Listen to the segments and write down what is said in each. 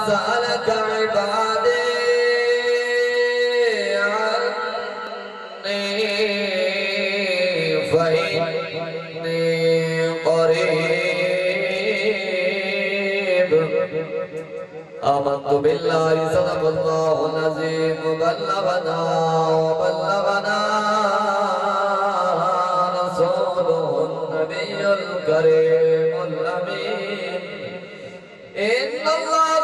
سألك عبادي عني فإني قريب آمنت بالله صدق الله العظيم وبلغنا رسوله النبي الكريم الأمين إن الله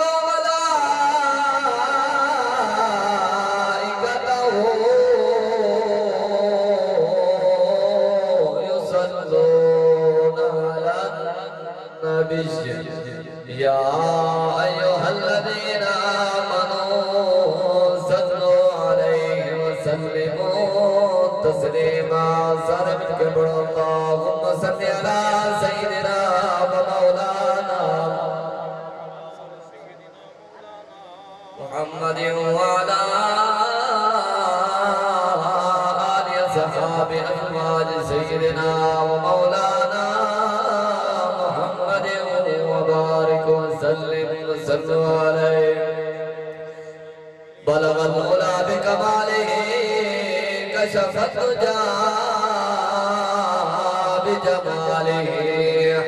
وملائكته يصلون على النبي يا أيها الذين آمنوا صلوا عليه وسلموا تسليما سر من كبر اللهم صل على سيدنا ومولانا محمد وعلى آل صحابه أزواج سيدنا ومولانا محمد وبارك وسلم وصلوا عليه بلغ العلا بكماله كشف الدجى بجماله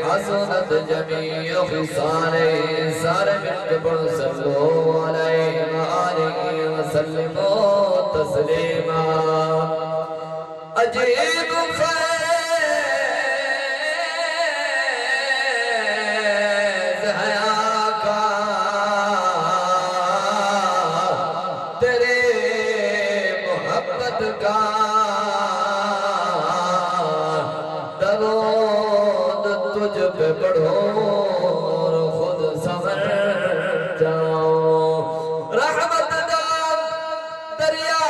حسنت جميع خصاله سار من قبل صلوا عليه وآله وسلموا تسليما عجیب فیض ہے آقا تیرے محبت کا درود تجھ پہ پڑھو اور خود سمر جاؤ رحمت دام دریا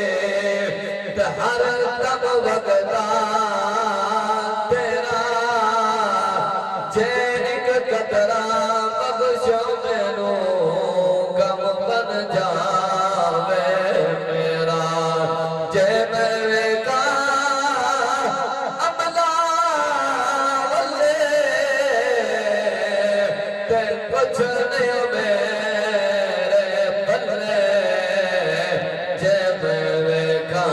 لگے ہر دم وقتا تیرا جے ایک قطرہ بخشو مینو کم بن جاوے میرا جے میرے کا عملہ والے تے کچھ نہیں میرے بلے جے میرے کا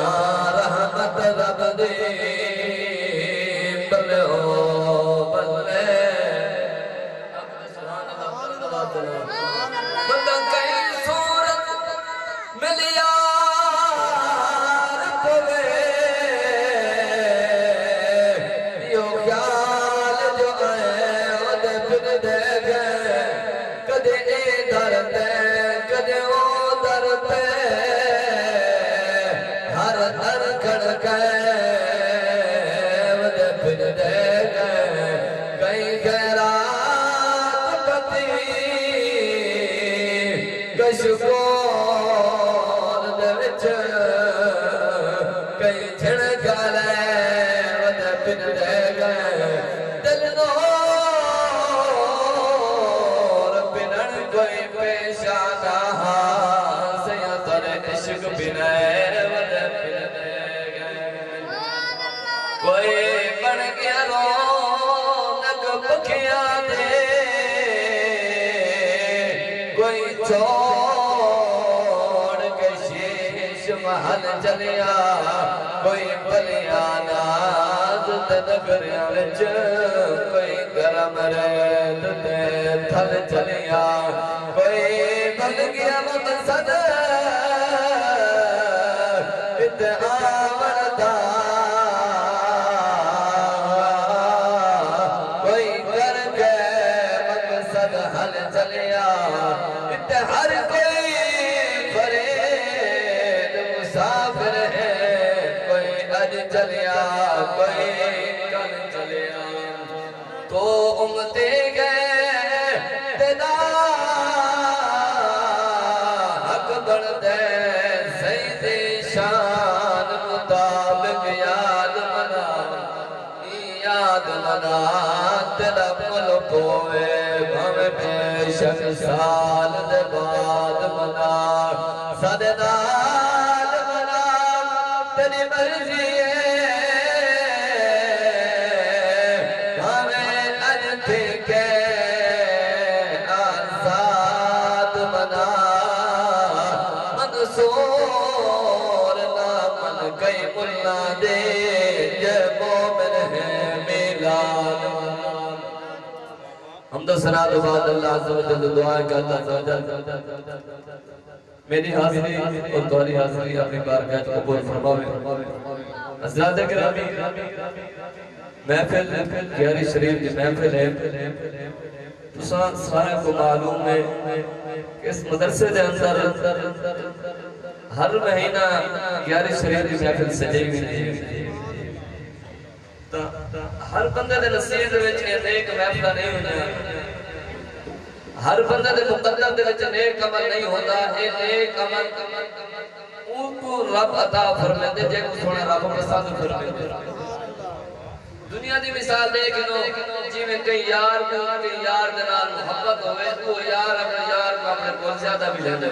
رحمت رب دی بلے ہو بلے بندہ کئی صورت ملیار پوے یو خیال جو آئے ودے پھر دے گئے کدے ادھر تے کدے ادھر تے ہر در کھڑکے ودے پھر دے گئے کئی خیرات پتی کشکور دے وچ کئی جھڑکا لے ودے پھر دے گئے دل نور پنن کوئی پیشانہ سیا تر عشق بنے ودے پھر دے گئے کوئی بن گیا رونق بکھیاں دے کوئی چھوڑ کے شیش محل چلیا کوئی پلیاں ناز تے نگریاں وچ کوئی گرم ریت تے تھل چلیا کوئی بن گیا مقصد تے آمن دا کوئی کر کے مقصد حل چلیا تے ہر کوئی فرید مسافر ہے کوئی اج چلیا کوئی کل چلیا تو امتے گئے تیرا حق بڑھ دے سیدی شان مطابق یاد منا تیرا ملک ہوئے بھویں بیشک سال دے بعد منا سادے نال منا تیری مرضی ہے حمد و ثنا تو بعد اللہ عز و جل دعائیں کرتا عز و جل میری حاضری اور تمہاری حاضری اپنی بارگاہ قبول فرماوے. حضرات گرامی محفل گیاری شریف کی محفل ہے. تو سارے کو معلوم ہے کہ اس مدرسے دے اندر ہر مہینہ گیاری شریف کی محفل سجائی ہوئی. ہر بندے دے نصیب دے وچ نیک محفل نہیں ہونا. ہر بندے دے مقدر دے وچ نیک عمل نہیں ہوتا. اے نیک عمل ان کو رب عطا فرمائے جے کو سونا رب پسند فرمائے. دنیا دی مثال دیکھ لو جی میں کئی یار دے نال محبت ہوئے تو یار اپنے یار کو اپنے کو زیادہ بھی لیندے.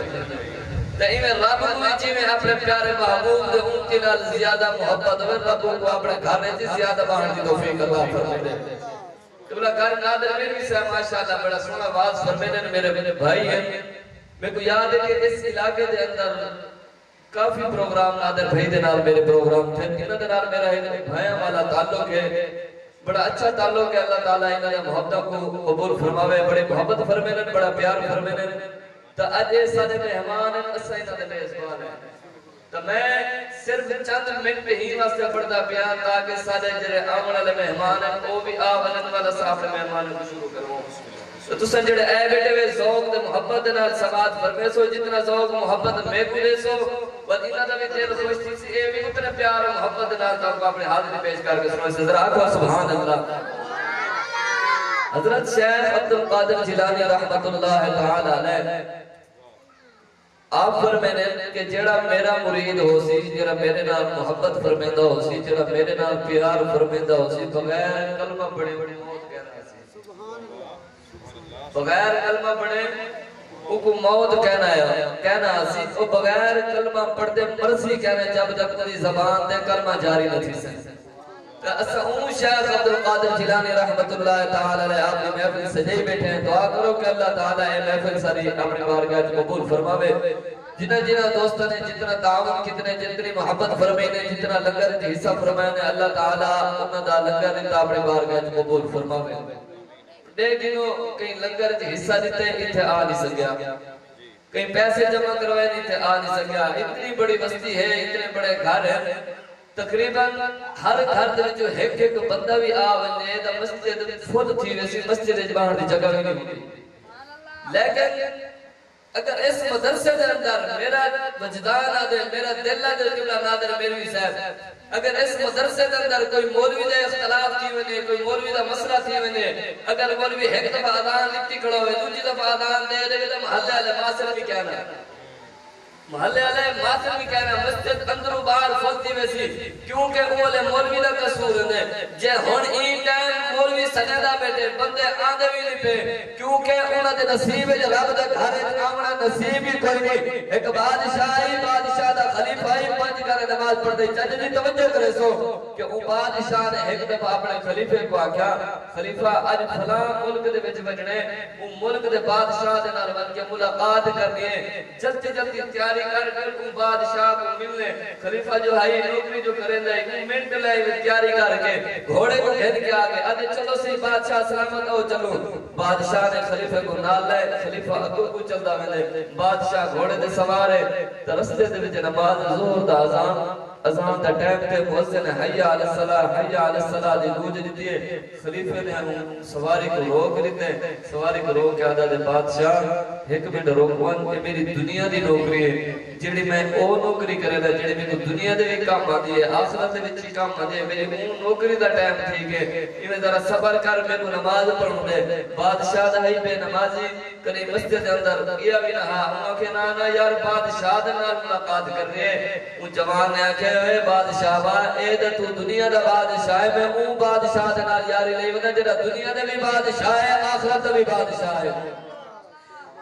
تے ایویں رب کو جی میں اپنے پیارے محبوب دے ان کے نال زیادہ محبت ہوئے رب کو اپنے گھر وچ زیادہ بہن دی توفیق عطا فرمائے. قبلہ گھر نادر میری سے ماشاءاللہ بڑا سونا واز فرمائے میرے بھائی ہیں. میں کو یاد ہے کہ اس علاقے دے اندر کافی پروگرام نادر بھائی دے نال میرے پروگرام تھے. انہاں دے نال میرا ایک بھائیاں والا تعلق ہے. بڑا اچھا تعلق ہے. اللہ تعالیٰ انہاں نے محبت کو قبول فرماوے. بڑے محبت فرمائے بڑا پیار فرمائے. تو اج اے سارے مہمان ہیں اسا انہاں دے میزبان ہیں. تو میں صرف چند منٹ ہی واسطے پڑھدا پیا تاکہ سارے جڑے آون والے مہمان ہیں وہ بھی آون والا صاحب مہمان کو شروع کروں. تو تساں جڑے اے بیٹے وے ذوق تے محبت دے نال سماعت فرمے سو جتنا ذوق محبت میں کو دے سو ودینا دا بھی دل خوش تھی سی اے بھی اتنے پیار اور محبت دے نال تو اپنے حاضری پیش کر کے سنو ذرا آکھو سبحان اللہ. حضرت شیخ عبد القادر جیلانی رحمت اللہ تعالی علیہ آپ فرمائے کہ جڑا میرا مرید ہو سی جڑا میرے نال محبت فرمیندہ ہو سی جڑا میرے نال پیار فرمیندہ ہو سی بغیر کلمہ پڑھے موت کہنا سی. بغیر کلمہ پڑھے وہ کو موت کہنا سی. وہ بغیر کلمہ پڑھتے مرضی کہنا جب تک تیری زبان دے کلمہ جاری نہ تھی سے. اسا اون شیخ عبد القادر جیلانی رحمت اللہ تعالی علیہ آپ نے محفل سجائی بیٹھے ہیں. دعا کرو کہ اللہ تعالی اے محفل ساری اپنی بارگاہ وچ قبول فرماوے. جنہ دوستوں نے جتنا تعاون جتنی محبت فرمائی نے جتنا لنگر وچ حصہ فرمایا نے اللہ تعالی انہاں دا لنگر انتا اپنی بارگاہ وچ قبول فرماوے. دیکھو کئی لنگر وچ حصہ دتے ایتھے آ نہیں سکیا. کئی پیسے جمع کروائے ایتھے آ نہیں سکیا. اتنی بڑی بستی ہے اتنے بڑے گھر ہیں تقریباً ہر گھر دے جو ایک بندہ بھی آونے دا مسجد فل تھی ویسی مسجد باہر دی جگہ بھی نہیں ہوتی. لیکن اگر اس مدرسے دے اندر میرا وجدان آدھے میرا دل آدھے قبلہ نادر میروی صاحب اگر اس مدرسے دے اندر کوئی مولوی دے اختلاف تھی ونے کوئی مولوی دا مسئلہ تھی ونے اگر مولوی ایک دفعہ آدھان لکھتی کھڑا ہوئے دوجی دفعہ آدھان دے دے تو محلے علیہ ماسر بھی کہنا ہے. محلے علیہ ماسر بھی کہنا ہے مسجد اندر و باہر فلتی ویسی کیونکہ اولے مولوی دا قصور ہے. جے ہون این ٹائم مولوی سجدہ بیٹھے بندے آدھے بھی نہیں پہ کیونکہ انہاں دے نصیب ہے رب دا گھر آمنا نصیب ہی کوئی نہیں. ایک بادشاہ دا خلیفہ پنج کرے نماز پڑھ دے چاہتے توجہ کرے سو کہ وہ بادشاہ نے ایک دفعہ اپنے خلیفے کو آکھیا خلیفہ اج فلاں ملک دے وچ وجنے وہ ملک دے بادشاہ دے نال بن کے ملاقات کرنی ہے جلدی جلدی تیاری کر وہ بادشاہ کو ملنے. خلیفہ جو ہے نوکری جو کریں دے ایک منٹ لے تیاری کر کے گھوڑے کو گھن کے آگے آدھے چلو سی بادشاہ سلامت ہو چلو. بادشاہ نے خلیفے کو نال لے خلیفہ اگو کو چلدا ویندے بادشاہ گھوڑے دے سوارے تے رستے دے وچ نماز ظہر دا اذان دا ٹائم تے مؤذن حی علی الصلاۃ حی علی الصلاۃ دی گونج دتی ہے. خلیفے نے سواری کو روک لیتے سواری کو روک کے آدھا دے بادشاہ ایک منٹ روکوان کہ میری دنیا دی نوکری ہے جڑی میں او نوکری کرے دا جڑی میں کو دنیا دے بھی کام آدھی ہے آخرت دے وچ کام آدھی ہے میری اون نوکری دا ٹائم ٹھیک ہے ایویں ذرا صبر کر میں کو نماز پڑھوں دے. بادشاہ دا ہی بے نمازی کنے مسجد دے اندر گیا بھی نہ انہاں کہ نا یار بادشاہ دے نال ملاقات کر رہے ہیں. وہ جوان نے کہ اے بادشاہ وا اے تے تو دنیا دا بادشاہ ہے میں او بادشاہ دے نال یاری لئی ودا جڑا دنیا دے بھی بادشاہ ہے آخرت دے بھی بادشاہ ہے.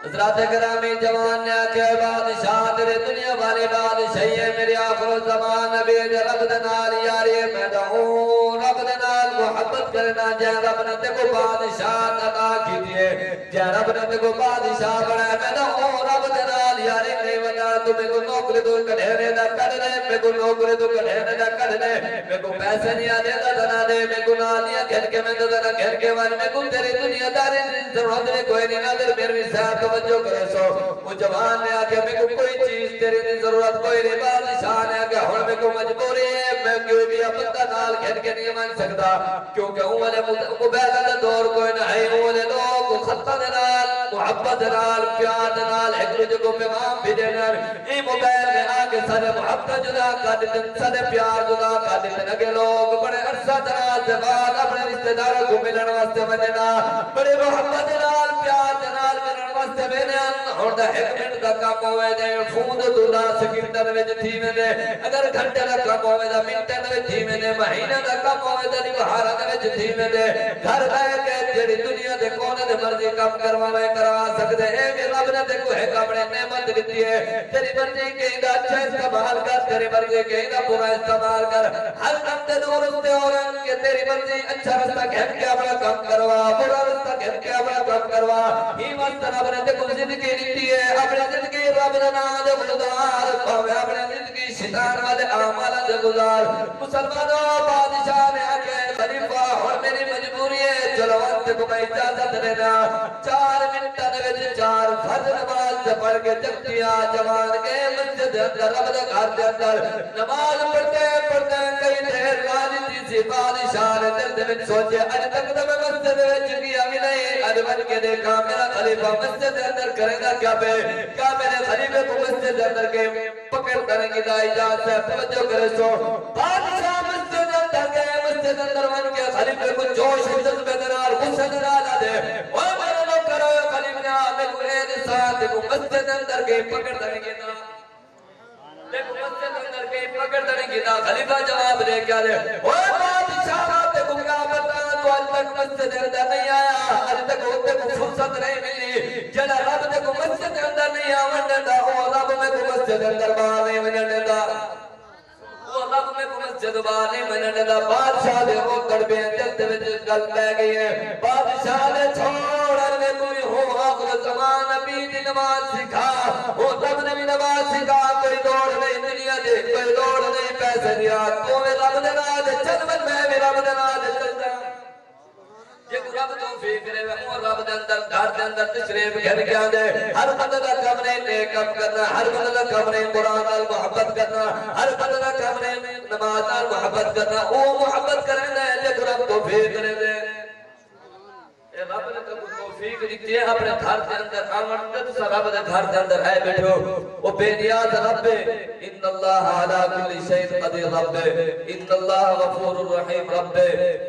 حضرات گرامی جوان نے کہ بادشاہ تیرے دنیا والے بادشاہ ہے میرے آخر زمان نبی رب دے نال یاری میں دعوں رب دے نال محبت کرنا جے رب نے تے کو بادشاہ عطا کی دیے جے رب نے تے کو بادشاہ بنایا میں دعوں رب دے نال یاری نہیں ودا تمہیں کو نوکری تو کڈھنے دا کڈ لے میں کو نوکری تو کڈھنے دا کڈ لے میں کو پیسے نہیں دے دا نہ دے میں کو نہ نہیں گھر کے میں دا گھر کے وال میں کو تیری دنیا داری ضرورت نے کوئی نہیں نادر میرے صاحب توجہ کرے سو وہ جوان نے آکے میں کو کوئی چیز تیرے دی ضرورت کوئی نہیں بادشاہ نے آکے ہون میں کو مجبوری ہے میں کیوں بھی بندہ نال گھن کے نہیں مان سکتا کیونکہ اولے مبیدہ دا دور کوئی نہیں اولے لوگ خطہ نال محبت نال پیار نال ایک دوسرے کو پیغام بھی دینا ای موبائل میں آکے سارے محبت جدا کر دیتے سارے پیار جدا کر دیتے لگے لوگ بڑے عرصہ دراز سے بعد اپنے رشتہ داروں کو ملن واسطے بننا بڑے محبت نال پیار نال ملن واسطے بننا اور دا ایک منٹ دا کام ہوئے دے فون دولا سکینٹر وچ تھی میں دے اگر گھنٹے دا کام ہوئے دا منٹن وچ تھی میں دے مہینہ دا کام ہوئے دا نگہارہ دا وچ تھی میں دے گھر بیٹھ کے جڑی دنیا دے کونے دے مرضی کام کرواوے کروا سکدے اے کہ رب نے تے کوئی اپنے نعمت دتی ہے تیری مرضی کہیں دا اچھا استعمال کر تیری مرضی کہیں دا برا استعمال کر ہر کام تے دور ہوتے اور کہ تیری مرضی اچھا رستہ گھن کے اپنا کام کروا برا رستہ گھن کے اپنا کام کروا ہی واسطے رب نے تے کوئی زندگی دتی ہے اپنی زندگی رب دا نام دے گزار پاوے اپنی زندگی شیطان والے اعمال دے گزار مسلمانوں بادشاہ نے آکے خلیفہ اور میری مجبوری ہے چلو وقت کو میں اجازت دینا 4 منٹاں دے وچ 4 فرض نماز پڑھ کے جگتیا جوان کے مسجد دے اندر رب دے گھر دے اندر نماز پڑھتے پڑھتے کئی دیر راضی سی بادشاہ نے دل دے وچ سوچے اج تک تے میں مسجد وچ گیا بھی نہیں اج بن کے دیکھا میرا خلیفہ مسجد دے اندر کرے گا کیا کیا میرے خلیفے کو مسجد دے اندر کے پکڑ کرنے کی اجازت ہے توجہ کرے سو بادشاہ مسجد دے اندر گئے مسجد دے اندر بن کے خلیفے کو جوش جذبے دے نال غصے دے نال دے او میرے لوگ کرو خلیفہ میں کو اے ساتھ کو مسجد دے اندر کے پکڑ کرنے کی دیکھو مسجد دے اندر کے پکڑ کرنے کی خلیفہ جواب دے کیا دے او بادشاہ تے کو کیا پتہ تو آج تک مسجد دے اندر نہیں آیا آج تک ہوتے کو فرصت نہیں ملی جڑا رب تے کو مسجد دے اندر نہیں آون دیندا او رب میں کو مسجد دے اندر باہر نہیں ونن دیندا او رب میں کو مسجد باہر نہیں ونن دیندا بادشاہ دے او کڑبے دل تے وچ گل پے گئی ہے بادشاہ نے چھوڑ نے کوئی ہو آخر زمان نبی دی نماز سکھا او رب نے بھی نماز سکھا کوئی دوڑ نہیں دنیا دے کوئی دوڑ نہیں پیسے دیا تو میں رب دے نال چل میں بھی رب دے نال چلدا جے کو رب توفیق کرے او رب دے اندر گھر دے اندر تشریف گھر کے آندے ہر بندے دا کم نہیں نیک کام کرنا ہر بندے دا کم نہیں قرآن نال محبت کرنا ہر بندے دا کم نہیں نماز نال محبت کرنا او محبت کریندا ہے جے کو رب توفیق کرے دے اے رب نے توفیق دیتی ہے اپنے گھر دے اندر آمن تے تساں رب دے گھر دے اندر اے بیٹھو او بے نیاز رب ان اللہ علی کل شیء قدیر رب ان اللہ غفور الرحیم رب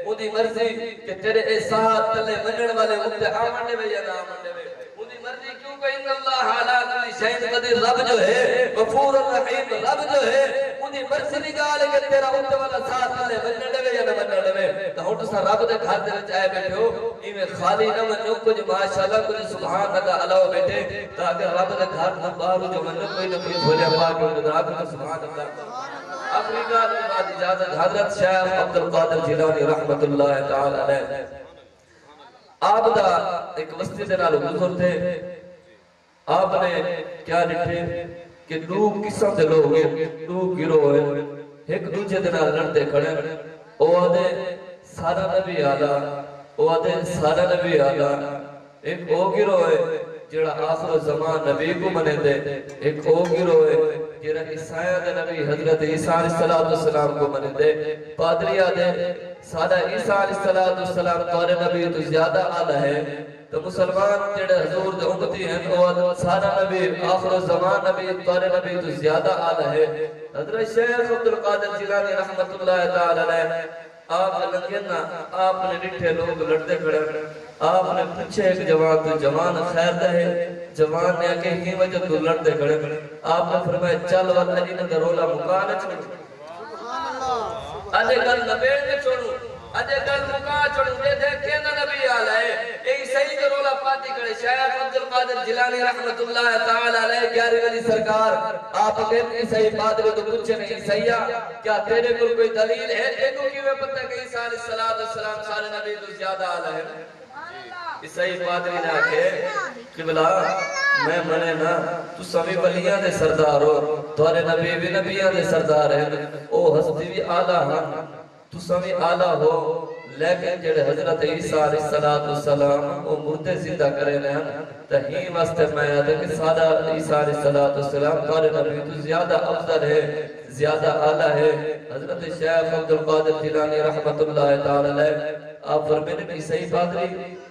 اودی مرضی کہ تیرے احسان تلے منن والے اوتے آمن دے یا نہ آمن دے اودی مرضی کیوں کہ ان اللہ علی کل شیء قدیر رب جو ہے غفور الرحیم رب جو ہے اودی مرضی دی گال کہ تیرا اوتے والا ساتھ تلے منن دے یا نہ منن دے تے ہن تساں رب دے گھر دے وچ آئے بیٹھو ایویں خالی نہ منو کچھ ماشاءاللہ کچھ سبحان اللہ علاوہ بیٹھے تاکہ رب دے گھر نہ باہر جو منو کوئی نہ کوئی بھولے پاک اور رب کا سبحان اللہ آخری بات کے بعد اجازت حضرت شیخ عبد القادر جیلانی رحمت اللہ تعالی علیہ آپ دا ایک وسطی دے نال گزر تھے آپ نے کیا ڈٹھے کہ دو قسم دے لوگ دو گروہ ایک دوسرے دے نال لڑتے کھڑے او آدھے سارا نبی آدھا او آدھے سارا نبی آدھا ایک او گروہ ہے جڑا آخر زمان نبی کو منے دے ایک او گروہ ہے جڑا عیسیٰ دے نبی حضرت عیسیٰ علیہ السلام کو منے دے پادری آدھے سادہ عیسیٰ علیہ السلام توارے نبی تو زیادہ آلہ ہے تو مسلمان جڑے حضور دے امتی ہیں وہ سارا نبی آخر زمان نبی توارے نبی تو زیادہ آلہ ہے حضرت شیخ عبد القادر جیلانی رحمت اللہ تعالی علیہ آپ لنگے نا آپ نے ڈٹھے لوگ لڑتے کھڑے آپ نے پوچھے ایک جوان تو جوان خیر دے ہے جوان نے آکے ہی وجہ تو لڑتے کھڑے آپ نے فرمایا چل والا انہوں نے رولا مکانے چھوڑو آجے گل نبیڑ نے چھوڑو آجے گل مکان چھوڑو دے دیکھے نا نبی آلہ ہے ایک صحیح جو رولا پاتی کھڑے شیخ عبد القادر جیلانی رحمت اللہ تعالی علیہ گیاری والی سرکار آپ کہتے ہیں صحیح پادری تو پوچھے نہیں صحیح کیا تیرے کو کوئی دلیل ہے ایکو کی میں پتہ کہ عیسیٰ علیہ السلام سارے نبی تو زیادہ آلہ ہے عیسائی پادری نے آکے قبلہ میں منے نا تو سبھی ولیاں دے سردار ہو توارے نبی بھی نبیاں دے سردار ہیں او ہستی بھی آلہ ہاں تو سمی آلہ ہو لیکن جڑے حضرت عیسیٰ علیہ السلام وہ مردے زندہ کرے لیں تہیم واسطے میں آدھے کہ سادہ عیسیٰ علیہ السلام قال نبی تو زیادہ افضل ہے زیادہ آلہ ہے حضرت شیخ عبدالقادر جیلانی رحمت اللہ تعالی علیہ آپ فرمینے بھی صحیح پادری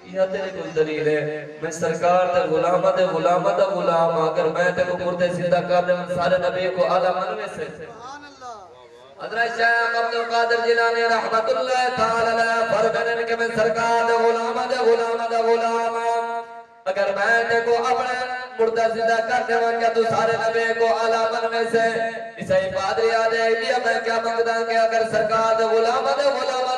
یہ تیرے کوئی دلیل ہے میں سرکار دے غلامہ دا غلام اگر میں تے کو مردے زندہ کر دے سارے نبی کو آلہ منوے سے حضرت شیخ عبدالقادر جیلانی رحمت اللہ تعالی علیہ فرمینے کہ میں سرکار دے غلام اگر میں تے کو اپنے مردہ زندہ کرنے میں کیا تو سارے نبی کو آلہ منوے سے عیسائی پادری آدھے ایڈیا میں کیا مانگتا کہ اگر سرکار دے غلام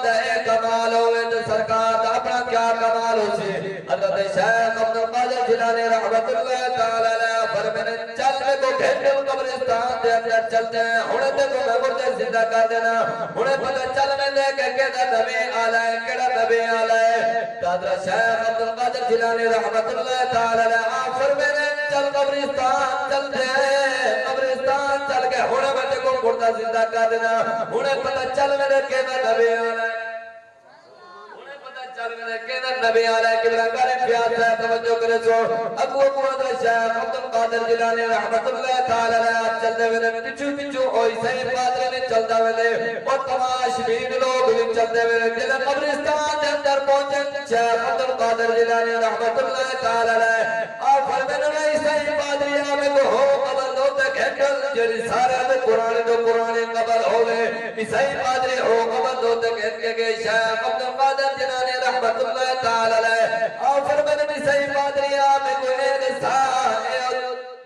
دے ایک کمال ہوئے تو سرکار دا اپنا کیا کمال ہو سے حضرت شیخ عبدالقادر جیلانی رحمت اللہ تعالی علیہ فرمینے چل میں کو گھنٹل قبرستان دے اندر چلتے ہیں ہونے تے کو میں مردے زندہ کر دینا ہونے پتہ چل میں دے کہ کہتا نبی آلہ ہے کہڑا نبی آلہ ہے حضرت شیخ عبدالقادر جیلانی رحمت اللہ تعالی علیہ فرمینے چل قبرستان چلتے ہیں قبرستان چل کے ہونے میں تے کو مردہ زندہ کر دینا ہونے پتہ چل میں دے کہتا نبی آلہ ہے نبی علیہ کی برانگارے پیاد ہے توجہ کرے سو ابو حضرت شیخ عبدالقادر جیلانی رحمت اللہ تعالی علیہ آپ چلتے ہوئے پچھو ہوئی صحیح پادری نے چلتا ہوئے اور تماش بین لوگ بھی چلتے ہوئے جنہیں قبرستان کے اندر پہنچے شیخ عبدالقادر جیلانی رحمت اللہ تعالی علیہ آپ فرمینے صحیح پادری آمیں کو ہو قبل دو تک ہنگل جنہی سارے میں قرآن قبل ہوئے صحیح پادری ہو قبل دو تک ہنگے شیخ عبدالقادر جیلانی رحمت اللہ تعالی علیہ اور فرمینے بھی صحیح پادری آمیں کو ایک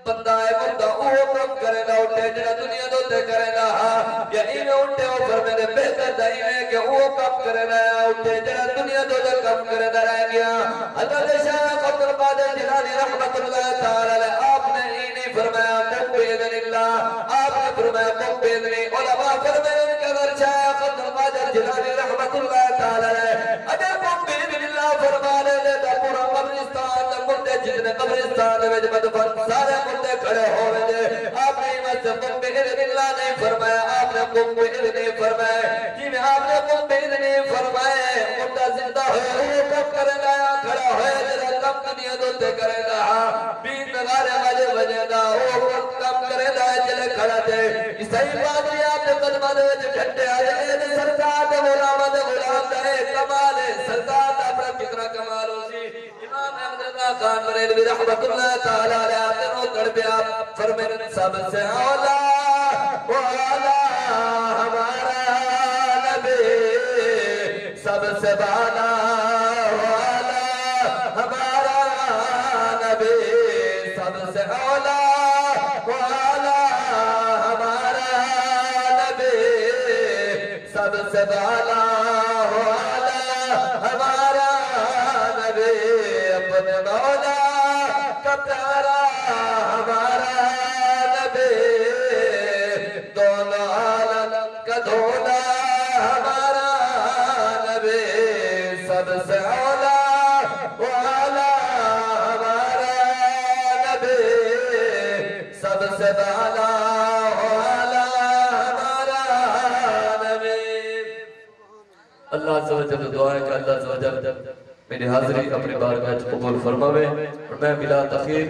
بندہ ہے بندہ اوہ کم کرے گا اٹھے جنہ دنیا دوتے کرے گا یا ایمیں اٹھے اور فرمینے بہتر دائیں ہے کہ اوہ کم کرے گا اٹھے جنہ دنیا دوتے کم کرے گا رہ گیا حضرت شیخ عبدالقادر جیلانی رحمت اللہ تعالی علیہ آپ نے اینی فرمایا قم بیدن اللہ آپ نے فرمایا قم بیدنی علماء فرمینے کہ اگر شیخ عبدالقادر جیلانی رحمت اللہ تعالی علیہ اگر قم بیدن اللہ فرمانے لے تو پورا قبرستان مردے جتنے قبرستان میں مدفن سارے مردے کھڑے ہوئے دے آپ نے ایمت سے قم بیدن اللہ نہیں فرمایا آپ نے قم بیدن نہیں فرمایا جی میں آپ نے قم بیدن نہیں فرمایا مردہ زندہ ہوئے وہ کم کرے گا کھڑا ہوئے جیسا کم دنیا دوتے کرے گا بین نگارے واجے وجہ گا وہ کم کرے گا جلے کھڑا دے عیسائی پادری آپ نے قدمہ دے وجہ گھنٹے آئے سرکار دے غلام دے کمال ہے سرکار دا اپنا کتنا کمال ہو سی امام احمد رضا خان بریلوی رحمت اللہ تعالی علیہ آپ نے کڑ پہ آپ فرمینے سب سے اولا والا ہمارا نبی سب سے بالا والا ہمارا نبی سب سے اولا والا ہمارا نبی سب سے بالا والا ہمارا نبی اپنے مولا کا پیارا ہمارا نبی دونوں عالم کا دھولا ہمارا نبی سب سے اولا والا ہمارا نبی سب سے بالا والا ہمارا نبی اللہ عز و جل دعا ہے کہ اللہ عز و جل میری حاضری اپنی بارگاہ قبول فرماوے اور میں بلا تخیر